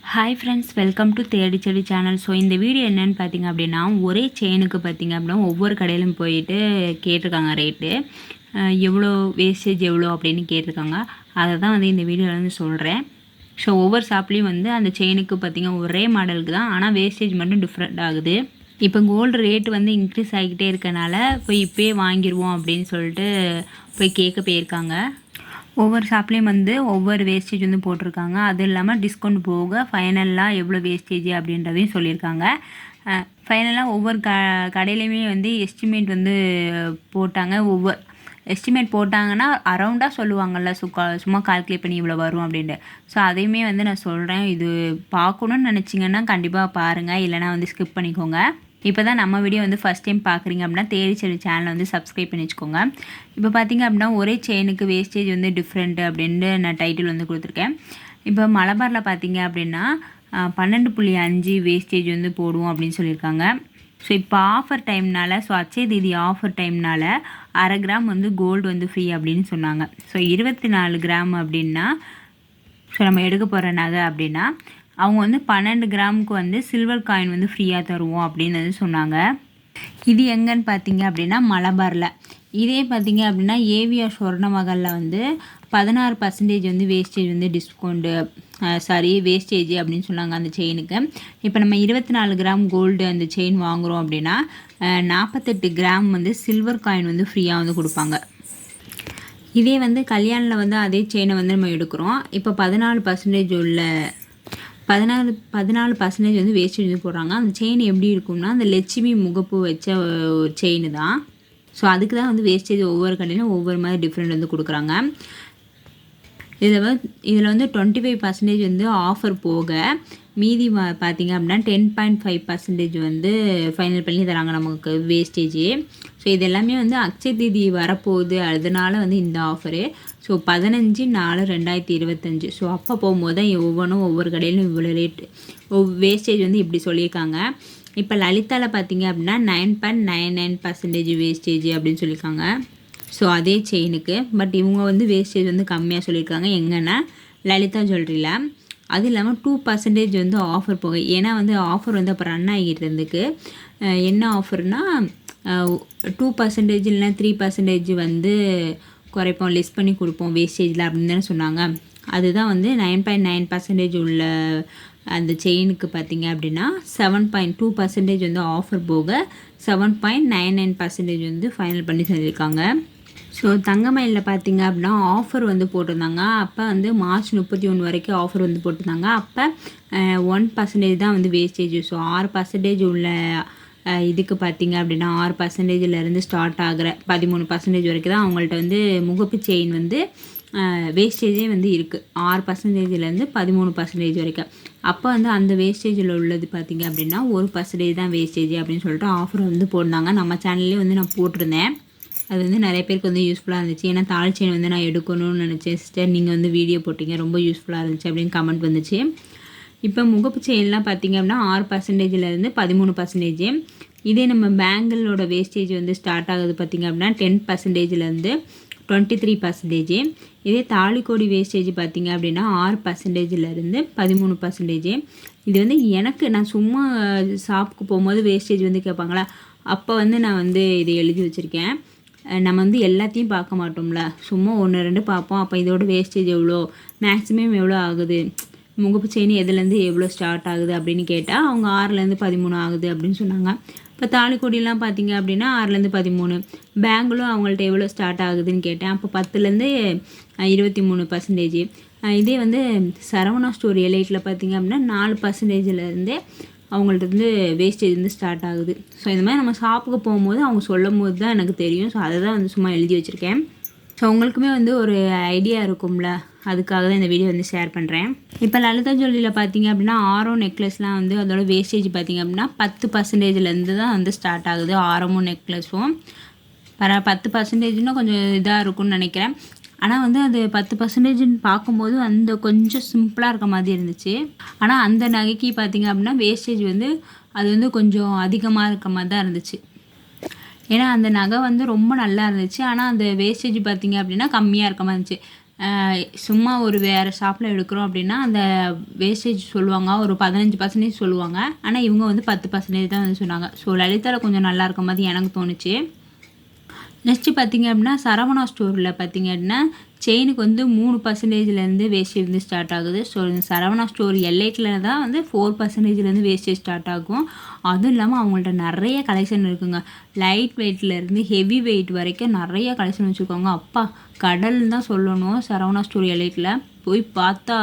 Hi friends, welcome to தேடிச்செடி channel. So இந்த video என்னென்னு பார்த்தீங்க அப்படின்னா, ஒரே செயினுக்கு பார்த்தீங்க அப்படின்னா ஒவ்வொரு கடையிலும் போயிட்டு கேட்டிருக்காங்க ரேட்டு, எவ்வளோ வேஸ்டேஜ் எவ்வளோ அப்படின்னு கேட்டிருக்காங்க. அதை தான் வந்து இந்த வீடியோவில் வந்து சொல்கிறேன். ஸோ ஒவ்வொரு ஷாப்லேயும் வந்து அந்த செயினுக்கு பார்த்திங்க ஒரே மாடலுக்கு தான், ஆனால் வேஸ்டேஜ் மட்டும் டிஃப்ரெண்ட் ஆகுது. இப்போ கோல்டு ரேட்டு வந்து இன்க்ரீஸ் ஆகிக்கிட்டே இருக்கனால போய் இப்போயே வாங்கிடுவோம் அப்படின்னு சொல்லிட்டு போய் கேட்க போயிருக்காங்க. ஒவ்வொரு ஷாப்லேயும் வந்து ஒவ்வொரு வேஸ்டேஜ் வந்து போட்டிருக்காங்க. அது இல்லாமல் டிஸ்கவுண்ட் போக ஃபைனலாக எவ்வளோ வேஸ்டேஜ் அப்படின்றதையும் சொல்லியிருக்காங்க. ஃபைனலாக ஒவ்வொரு கடையிலையுமே வந்து எஸ்டிமேட் வந்து போட்டாங்க. ஒவ்வொரு எஸ்டிமேட் போட்டாங்கன்னா அரௌண்டாக சொல்லுவாங்கள்ல, சும்மா கால்குலேட் பண்ணி இவ்வளோ வரும் அப்படின்ட்டு. ஸோ அதையுமே வந்து நான் சொல்கிறேன். இது பார்க்கணுன்னு நினச்சிங்கன்னா கண்டிப்பாக பாருங்கள், இல்லைனா வந்து ஸ்கிப் பண்ணிக்கோங்க. இப்போ தான் நம்ம வீடியோ வந்து ஃபஸ்ட் டைம் பார்க்குறீங்க அப்படின்னா தேடிச்செடி சேனலை வந்து சப்ஸ்கிரைப் பண்ணி வச்சுக்கோங்க. இப்போ பார்த்திங்க அப்படின்னா ஒரே செயினுக்கு வேஸ்டேஜ் வந்து டிஃப்ரெண்ட்டு அப்படின்ட்டு நான் டைட்டில் வந்து கொடுத்துருக்கேன். இப்போ மலபாரில் பார்த்திங்க அப்படின்னா 12.5 வேஸ்டேஜ் வந்து போடுவோம் அப்படின்னு சொல்லியிருக்காங்க. ஸோ இப்போ ஆஃபர் டைம்னால், ஸோ அச்சய தீதி ஆஃபர் டைம்னால் 1/2 கிராம் வந்து கோல்டு வந்து ஃப்ரீ அப்படின்னு சொன்னாங்க. ஸோ 24 கிராம் அப்படின்னா, ஸோ நம்ம எடுக்க போகிற நகை அப்படின்னா அவங்க வந்து 12 கிராமுக்கு வந்து சில்வர் காயின் வந்து ஃப்ரீயாக தருவோம் அப்படின்னு வந்து சொன்னாங்க. இது எங்கன்னு பார்த்தீங்க அப்படின்னா மலபாரில். இதே பார்த்தீங்க அப்படின்னா ஏவிஆர் சொர்ண மகளில் வந்து 16% வந்து வேஸ்டேஜ் வந்து டிஸ்கவுண்ட்டு வேஸ்டேஜ் அப்படின்னு சொன்னாங்க அந்த செயினுக்கு. இப்போ நம்ம 24 கிராம் கோல்டு அந்த செயின் வாங்குகிறோம் அப்படின்னா 48 கிராம் வந்து சில்வர் காயின் வந்து ஃப்ரீயாக வந்து கொடுப்பாங்க. இதே வந்து கல்யாணில் வந்து அதே செயினை வந்து நம்ம எடுக்கிறோம். இப்போ 14% உள்ள 14% வந்து வேஸ்டேஜ் வந்து போடுறாங்க. அந்த செயின் எப்படி இருக்கும்னா அந்த லட்சுமி முகப்பு வச்ச ஒரு செயின் தான். ஸோ அதுக்கு தான் வந்து வேஸ்டேஜ் ஒவ்வொரு கடையிலும் ஒவ்வொரு மாதிரி டிஃப்ரெண்ட் வந்து கொடுக்குறாங்க. இதில் வந்து 25% வந்து ஆஃபர் போக மீதி பார்த்திங்க அப்படின்னா 10.5% வந்து ஃபைனல் பண்ணி தராங்க நமக்கு வேஸ்டேஜ். ஸோ இது எல்லாமே வந்து அக்ஷய தீதி வரப்போகுது, அதனால வந்து இந்த ஆஃபரு. ஸோ 15/4/2025. ஸோ அப்போ போகும்போது தான் ஒவ்வொன்றும் ஒவ்வொரு கடையிலும் இவ்வளோ ரேட்டு வேஸ்டேஜ் வந்து இப்படி சொல்லியிருக்காங்க. இப்போ லலிதாவில் பார்த்திங்க அப்படின்னா 9.99% வேஸ்டேஜ் அப்படின்னு சொல்லியிருக்காங்க. ஸோ அதே செயினுக்கு பட் இவங்க வந்து வேஸ்டேஜ் வந்து கம்மியாக சொல்லியிருக்காங்க. எங்கன்னா லலிதா ஜுவல்லரியில். அது இல்லாமல் 2% வந்து ஆஃபர் போக, ஏன்னா வந்து ஆஃபர் வந்து அப்போ ரன் ஆகிட்டு இருந்துக்கு. என்ன ஆஃபர்னால் 2% இல்லைனா 3% வந்து குறைப்போம், லெஸ் பண்ணி கொடுப்போம் வேஸ்டேஜில் அப்படின்னு தானே சொன்னாங்க. அதுதான் வந்து 9.9% உள்ள அந்த செயினுக்கு பார்த்திங்க அப்படின்னா 7.2% வந்து ஆஃபர் போக 7.99% வந்து ஃபைனல் பண்ணி சொல்லியிருக்காங்க. ஸோ தங்கமயிலில் பார்த்திங்க அப்படின்னா ஆஃபர் வந்து போட்டிருந்தாங்க. அப்போ வந்து March 31 வரைக்கும் ஆஃபர் வந்து போட்டிருந்தாங்க. அப்போ 1% தான் வந்து வேஸ்டேஜ். ஸோ 6% உள்ள இதுக்கு பார்த்திங்க அப்படின்னா 6%லேருந்து ஸ்டார்ட் ஆகிற 13% வரைக்கும் தான் அவங்கள்ட்ட வந்து முகப்பு செயின் வந்து வேஸ்டேஜே வந்து இருக்குது. 6%லேருந்து 13% வரைக்கும். அப்போ வந்து அந்த வேஸ்டேஜில் உள்ளது பார்த்திங்க அப்படின்னா 1% தான் வேஸ்டேஜ் அப்படின்னு சொல்லிட்டு ஆஃபர் வந்து போட்டிருந்தாங்க. நம்ம சேனல்லே வந்து நான் போட்டிருந்தேன். அது வந்து நிறைய பேருக்கு வந்து யூஸ்ஃபுல்லாக இருந்துச்சு. ஏன்னா தாலி செயின் வந்து நான் எடுக்கணும்னு நினச்சேன் சிஸ்டர், நீங்கள் வந்து வீடியோ போட்டிங்க, ரொம்ப யூஸ்ஃபுல்லாக இருந்துச்சு அப்படின்னு கமெண்ட் வந்துச்சு. இப்போ முகப்பு செயின்லாம் பார்த்திங்க அப்படின்னா 6%லேருந்து 13%. இதே நம்ம பேங்கிளோட வேஸ்டேஜ் வந்து ஸ்டார்ட் ஆகுது பார்த்திங்க அப்படின்னா 10%லேருந்து 23%. இதே தாலிக்கோடி வேஸ்டேஜ் பார்த்திங்க அப்படின்னா 6%லேருந்து 13%. இது வந்து எனக்கு, நான் சும்மா ஷாப்புக்கு போகும்போது வேஸ்டேஜ் வந்து கேட்பாங்களா, அப்போ வந்து நான் வந்து இதை எழுதி வச்சுருக்கேன். நம்ம வந்து எல்லாத்தையும் பார்க்க மாட்டோம்ல, சும்மா 1-2 பார்ப்போம். அப்போ இதோட வேஸ்டேஜ் எவ்வளோ, மேக்ஸிமம் எவ்வளோ ஆகுது, முகப்பு செயின் எதுலேருந்து எவ்வளோ ஸ்டார்ட் ஆகுது அப்படின்னு கேட்டால் அவங்க 6லேருந்து 13 ஆகுது அப்படின்னு சொன்னாங்க. இப்போ தாலிக்கொடியெலாம் பார்த்திங்க அப்படின்னா 6லேருந்து 13. பேங்கிலும் அவங்கள்ட்ட எவ்வளோ ஸ்டார்ட் ஆகுதுன்னு கேட்டேன். அப்போ 10லேருந்து 23%. இதே வந்து சரவணா ஸ்டோர் எலைட்டில் பார்த்திங்க அப்படின்னா 4%லேருந்தே அவங்கள்ட்ட வந்து வேஸ்டேஜ் வந்து ஸ்டார்ட் ஆகுது. ஸோ இந்த மாதிரி நம்ம ஷாப்புக்கு போகும்போது அவங்க சொல்லும் போது தான் எனக்கு தெரியும். ஸோ அதை தான் வந்து சும்மா எழுதி வச்சுருக்கேன். ஸோ உங்களுக்குமே வந்து ஒரு ஐடியா இருக்கும்ல, அதுக்காக தான் இந்த வீடியோ வந்து ஷேர் பண்ணுறேன். இப்போ லலிதா ஜுவல்லரியில் பார்த்திங்க அப்படின்னா ஆரம் நெக்லஸ்லாம் வந்து அதோட வேஸ்டேஜ் பார்த்திங்க அப்படின்னா 10%லேருந்து தான் வந்து ஸ்டார்ட் ஆகுது. ஆரமும் நெக்லஸும் 10%ன்னா கொஞ்சம் இதாக இருக்கும்னு நினைக்கிறேன். ஆனால் வந்து அது 10%ன்னு பார்க்கும்போது அந்த கொஞ்சம் சிம்பிளாக இருக்க மாதிரி இருந்துச்சு. ஆனால் அந்த நகைக்கு பார்த்திங்க அப்படின்னா வேஸ்டேஜ் வந்து அது வந்து கொஞ்சம் அதிகமாக இருக்க மாதிரி தான் இருந்துச்சு. ஏன்னா அந்த நகை வந்து ரொம்ப நல்லா இருந்துச்சு. ஆனால் அந்த வேஸ்டேஜ் பார்த்திங்க அப்படின்னா கம்மியாக இருக்க மாதிரி இருந்துச்சு. சும்மா ஒரு வேறு ஷாப்பில் எடுக்கிறோம் அப்படின்னா அந்த வேஸ்டேஜ் சொல்லுவாங்க ஒரு 15% சொல்லுவாங்க. ஆனால் இவங்க வந்து 10% தான் வந்து சொன்னாங்க. ஸோ லலிதாவில் கொஞ்சம் நல்லா இருக்க மாதிரி எனக்கு தோணுச்சு. நெக்ஸ்ட்டு பார்த்திங்க அப்படின்னா சரவணா ஸ்டோரில் பார்த்திங்க அப்படின்னா செயினுக்கு வந்து 3%லேருந்து வேஸ்டேஜ் வந்து ஸ்டார்ட் ஆகுது. ஸோ இந்த சரவணா ஸ்டோர் எல்ஐட்டில் தான் வந்து 4%லேருந்து வேஸ்டேஜ் ஸ்டார்ட் ஆகும். அதுவும் இல்லாமல் அவங்கள்ட்ட நிறைய கலெக்ஷன் இருக்குங்க. லைட் வெயிட்லேருந்து ஹெவி வெயிட் வரைக்கும் நிறைய கலெக்ஷன் வச்சுருக்காங்க. அப்பா கடல்னு தான் சொல்லணும். சரவணா ஸ்டோர் எல்ஐட்டில் போய் பார்த்தா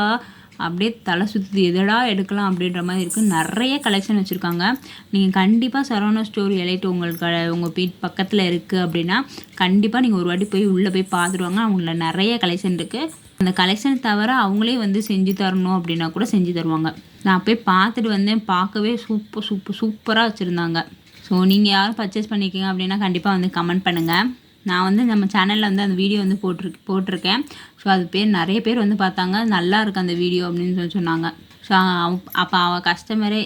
அப்படியே தலை சுற்றுது, எதடா எடுக்கலாம் அப்படின்ற மாதிரி இருக்குது. நிறைய கலெக்ஷன் வச்சுருக்காங்க. நீங்கள் கண்டிப்பாக சரவணா ஸ்டோர் எலைட் உங்களுக்கு உங்கள் வீட் பக்கத்தில் இருக்குது அப்படின்னா கண்டிப்பாக நீங்கள் ஒரு வாட்டி போய் உள்ளே போய் பார்த்துருவாங்க. அவங்கள நிறைய கலெக்ஷன் இருக்குது. அந்த கலெக்ஷன் தவிர அவங்களே வந்து செஞ்சு தரணும் அப்படின்னா கூட செஞ்சு தருவாங்க. நான் போய் பார்த்துட்டு வந்தேன். பார்க்கவே சூப்பராக வச்சுருந்தாங்க. ஸோ நீங்கள் யாரும் பர்ச்சேஸ் பண்ணிக்கோங்க அப்படின்னா கண்டிப்பாக வந்து கமெண்ட் பண்ணுங்கள். நான் வந்து நம்ம சேனலில் வந்து அந்த வீடியோ வந்து போட்டிருக்கேன். ஸோ அது நிறைய பேர் வந்து பார்த்தாங்க. நல்லா இருக்குது அந்த வீடியோ அப்படின்னு சொன்னாங்க. ஸோ அப்போ அவள் கஸ்டமரே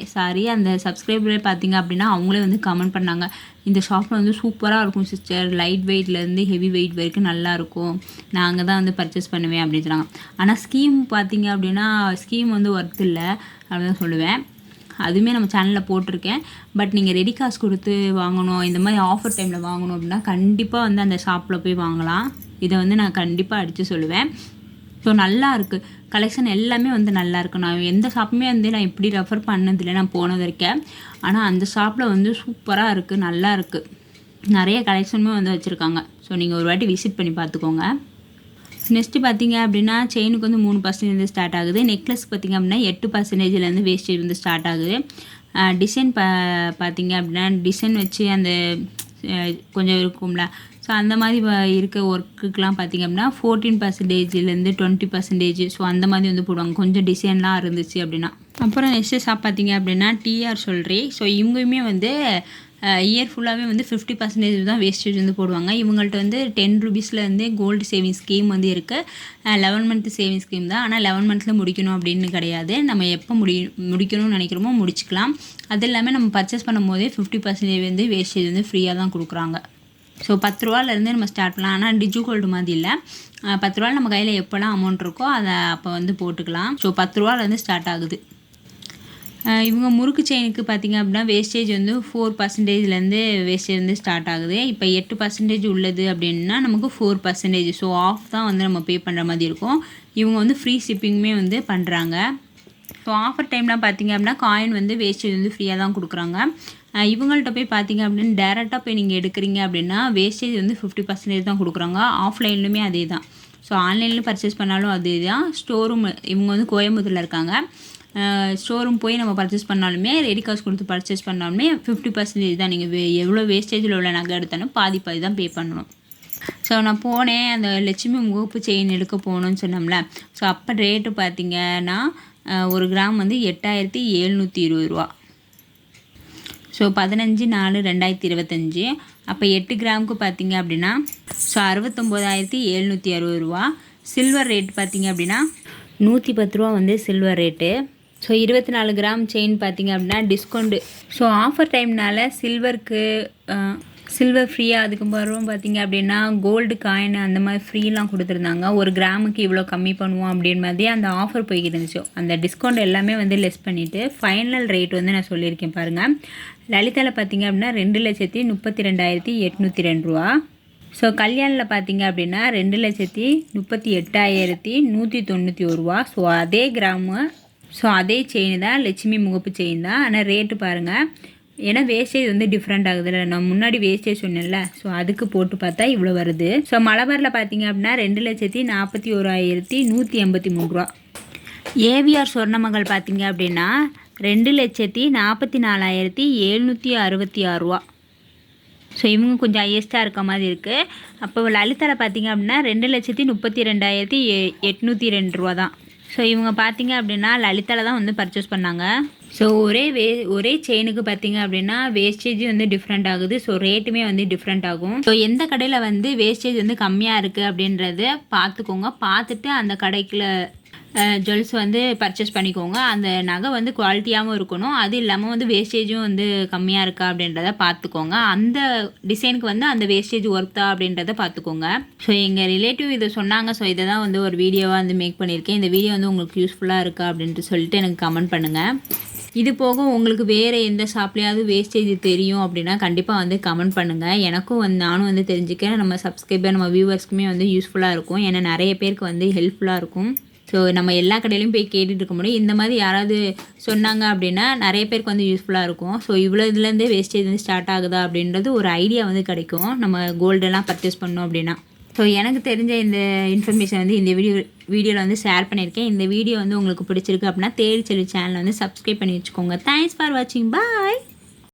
அந்த சப்ஸ்கிரைபரே பார்த்திங்க அப்படின்னா அவங்களே வந்து கமெண்ட் பண்ணாங்க, இந்த ஷாப்பில் வந்து சூப்பராக இருக்கும் சிஸ்டர், லைட் வெயிட்லேருந்து ஹெவி வெயிட் வரைக்கும் நல்லாயிருக்கும், நாங்கள் தான் வந்து பர்ச்சேஸ் பண்ணுவேன் அப்படின்னு சொன்னாங்க. ஆனால் ஸ்கீம் பார்த்திங்க அப்படின்னா ஸ்கீம் வந்து ஒர்த் இல்லை அப்படின்னு சொல்லுவேன். அதுவுமே நம்ம சேனலில் போட்டிருக்கேன். பட் நீங்கள் ரெடி காசு கொடுத்து வாங்கணும், இந்த மாதிரி ஆஃபர் டைமில் வாங்கணும் அப்படின்னா கண்டிப்பாக வந்து அந்த ஷாப்பில் போய் வாங்கலாம். இதை வந்து நான் கண்டிப்பாக அடித்து சொல்லுவேன். ஸோ நல்லா இருக்குது கலெக்ஷன் எல்லாமே வந்து நல்லா இருக்குது. நான் எந்த ஷாப்புமே வந்து நான் இப்படி ரெஃபர் பண்ணதில்லை நான் போனது வரைக்கும். ஆனால் அந்த ஷாப்பில் வந்து சூப்பராக இருக்குது, நல்லா இருக்குது. நிறைய கலெக்ஷனுமே வந்து வச்சுருக்காங்க. ஸோ நீங்கள் ஒரு வாட்டி விசிட் பண்ணி பார்த்துக்கோங்க. நெக்ஸ்ட்டு பார்த்திங்க அப்படின்னா செயினுக்கு வந்து 3% ஸ்டார்ட் ஆகுது. நெக்லஸ் பார்த்திங்க அப்படின்னா 8%லேருந்து வேஸ்டேஜ் வந்து ஸ்டார்ட் ஆகுது. டிசைன் பார்த்திங்க அப்படின்னா டிசைன் வச்சு அந்த கொஞ்சம் இருக்கும்ல, ஸோ அந்த மாதிரி இருக்க ஒர்க்குக்கெலாம் பார்த்திங்க அப்படின்னா 14%லேருந்து 20%. ஸோ அந்த மாதிரி வந்து போடுவாங்க கொஞ்சம் டிசைன்லாம் இருந்துச்சு அப்படின்னா. அப்புறம் நெக்ஸ்ட்டு ஷாப் பார்த்திங்க அப்படின்னா டிஆர் சொல்கிறேன். ஸோ இவங்களுமே வந்து இயர் ஃபுல்லாகவே வந்து 50% தான் வேஸ்டேஜ் வந்து போடுவாங்க. இவங்கள்ட்ட வந்து 10 ரூபீஸ்லேருந்து கோல்டு சேவிங் ஸ்கீம் வந்து இருக்குது. 11 மந்த் சேவிங் ஸ்கீம் தான். ஆனால் 11 மந்த்தில் முடிக்கணும் அப்படின்னு கிடையாது. நம்ம எப்போ முடிக்கணும்னு நினைக்கிறோமோ முடிச்சிக்கலாம். அது இல்லாமல் நம்ம பர்ச்சேஸ் பண்ணும் போதே 50% வந்து வேஸ்டேஜ் வந்து ஃப்ரீயாக தான் கொடுக்குறாங்க. ஸோ 10 ரூபாலேருந்து நம்ம ஸ்டார்ட் பண்ணலாம். ஆனால் டிஜு கோல்டு மாதிரி இல்லை. 10 ரூபா நம்ம கையில் எப்போலாம் அமௌண்ட் இருக்கோ அதை அப்போ வந்து போட்டுக்கலாம். ஸோ 10 ரூபாலேருந்து ஸ்டார்ட் ஆகுது. இவங்க முறுக்கு செயினுக்கு பார்த்திங்க அப்படின்னா வேஸ்டேஜ் வந்து 4%லேருந்து வேஸ்டேஜ் வந்து ஸ்டார்ட் ஆகுது. இப்போ 8% உள்ளது அப்படின்னா நமக்கு 4%. ஸோ ஆஃப் தான் வந்து நம்ம பே பண்ணுற மாதிரி இருக்கும். இவங்க வந்து ஃப்ரீ ஷிப்பிங்குமே வந்து பண்ணுறாங்க. ஸோ ஆஃபர் டைம்லாம் பார்த்திங்க அப்படின்னா காயின் வந்து வேஸ்டேஜ் வந்து ஃப்ரீயாக தான் கொடுக்குறாங்க. இவங்கள்ட்ட போய் பார்த்திங்க அப்படின்னு டேரெக்டாக போய் நீங்கள் எடுக்கிறீங்க அப்படின்னா வேஸ்டேஜ் வந்து 50% தான் கொடுக்குறாங்க. ஆஃப்லைன்லுமே அதே தான். ஸோ ஆன்லைனில் பர்ச்சேஸ் பண்ணாலும் அதே தான். ஸ்டோரூம் இவங்க வந்து கோயம்புத்தூரில் இருக்காங்க. ஷோரூம் போய் நம்ம பர்ச்சேஸ் பண்ணாலுமே ரெடி காசு கொடுத்து பர்ச்சேஸ் பண்ணாலுமே 50% தான். நீங்கள் எவ்வளோ வேஸ்டேஜில் உள்ள நகை எடுத்தாலும் பாதி தான் பே பண்ணணும். ஸோ நான் போனேன் அந்த லட்சுமி முகப்பு செயின் எடுக்க போகணுன்னு சொன்னோம்ல. ஸோ அப்போ ரேட்டு பார்த்திங்கன்னா 1 கிராம் வந்து 8720 ரூபா. ஸோ 15/4/2025. அப்போ 8 கிராமுக்கு பார்த்திங்க அப்படின்னா ஸோ 69,760 ரூபா. சில்வர் ரேட் பார்த்திங்க அப்படின்னா 110 ரூபா வந்து silver rate. So 24 gram chain பார்த்திங்க அப்படின்னா டிஸ்கவுண்ட்டு. ஸோ ஆஃபர் டைம்னால சில்வர் ஃப்ரீயாக அதுக்கப்புறம் பார்த்திங்க அப்படின்னா கோல்டு காயின் அந்த மாதிரி ஃப்ரீலாம் கொடுத்துருந்தாங்க. 1 கிராமுக்கு இவ்வளோ கம்மி பண்ணுவோம் அப்படின்னு மாதிரி அந்த ஆஃபர் போய்கிட்டு இருந்துச்சு. அந்த டிஸ்கவுண்ட் எல்லாமே வந்து லெஸ் பண்ணிவிட்டு ஃபைனல் ரேட் வந்து நான் சொல்லியிருக்கேன் பாருங்கள். லலிதாவில் பார்த்திங்க அப்படின்னா 2,32,802 ரூபா. ஸோ கல்யாணில் பார்த்திங்க அப்படின்னா 2,38,191 ரூபா. ஸோ அதே கிராமு, ஸோ அதே செயின் தான், லட்சுமி முகப்பு செயின் தான். ஆனால் ரேட்டு பாருங்கள், ஏன்னா வேஸ்டேஜ் வந்து டிஃப்ரெண்ட் ஆகுதுல்ல. நான் முன்னாடி வேஸ்டேஜ் சொன்னேன்ல, ஸோ அதுக்கு போட்டு பார்த்தா இவ்வளோ வருது. ஸோ மலபாரில் பார்த்திங்க அப்படின்னா 2,41,183 ரூபா. ஏவிஆர் சொர்ணமகள் பார்த்திங்க அப்படின்னா 2,44,766 ரூபா. ஸோ இவங்க கொஞ்சம் ஹையஸ்ட்டாக இருக்க மாதிரி இருக்குது. அப்போ லலிதாவில் பார்த்திங்க அப்படின்னா 2,32,802 ரூபா தான். ஸோ இவங்க பார்த்திங்க அப்படின்னா லலிதாவில் தான் வந்து பர்ச்சேஸ் பண்ணாங்க. ஸோ ஒரே செயினுக்கு பார்த்திங்க அப்படின்னா வேஸ்டேஜ் வந்து டிஃப்ரெண்ட் ஆகுது. ஸோ ரேட்டுமே வந்து டிஃப்ரெண்ட் ஆகும். ஸோ எந்த கடையில் வந்து வேஸ்டேஜ் வந்து கம்மியாக இருக்குது அப்படின்றத பார்த்துக்கோங்க. பார்த்துட்டு அந்த கடைக்குள்ள ஜுவல்ஸ் வந்து பர்ச்சேஸ் பண்ணிக்கோங்க. அந்த நகை வந்து குவாலிட்டியாகவும் இருக்கணும், அது இல்லாமல் வந்து வேஸ்டேஜும் வந்து கம்மியாக இருக்கா அப்படின்றத பார்த்துக்கோங்க. அந்த டிசைனுக்கு வந்து அந்த வேஸ்டேஜ் ஒர்த்தா அப்படின்றத பார்த்துக்கோங்க. ஸோ எங்கள் ரிலேட்டிவ் இதை சொன்னாங்க. ஸோ இதை தான் வந்து ஒரு வீடியோவாக வந்து மேக் பண்ணியிருக்கேன். இந்த வீடியோ வந்து உங்களுக்கு யூஸ்ஃபுல்லாக இருக்கா அப்படின்ட்டு சொல்லிட்டு எனக்கு கமெண்ட் பண்ணுங்கள். இது போக உங்களுக்கு வேறு எந்த ஷாப்லேயாவது வேஸ்டேஜ் தெரியும் அப்படின்னா கண்டிப்பாக வந்து கமெண்ட் பண்ணுங்கள். எனக்கும் வந்து நானும் வந்து தெரிஞ்சுக்கிறேன். நம்ம சப்ஸ்கிரைபர் நம்ம வியூவர்ஸ்க்குமே வந்து யூஸ்ஃபுல்லாக இருக்கும். ஏன்னா நிறைய பேருக்கு வந்து ஹெல்ப்ஃபுல்லாக இருக்கும். ஸோ நம்ம எல்லா கடையிலையும் போய் கேட்டுட்டு இருக்க முடியும். இந்த மாதிரி யாராவது சொன்னாங்க அப்படின்னா நிறைய பேருக்கு வந்து யூஸ்ஃபுல்லாக இருக்கும். ஸோ இவ்வளோ இதுலேருந்தே வேஸ்டேஜ் வந்து ஸ்டார்ட் ஆகுதா அப்படின்றது ஒரு ஐடியா வந்து கிடைக்கும் நம்ம கோல்டெல்லாம் பர்ச்சேஸ் பண்ணோம் அப்படின்னா. ஸோ எனக்கு தெரிஞ்ச இந்த இன்ஃபர்மேஷன் வந்து இந்த வீடியோவில் வந்து ஷேர் பண்ணியிருக்கேன். இந்த வீடியோ வந்து உங்களுக்கு பிடிச்சிருக்கு அப்படின்னா தேடி செல்வி சேனலை வந்து சப்ஸ்கிரைப் பண்ணி வச்சுக்கோங்க. தேங்க்ஸ் ஃபார் வாட்சிங். பாய்.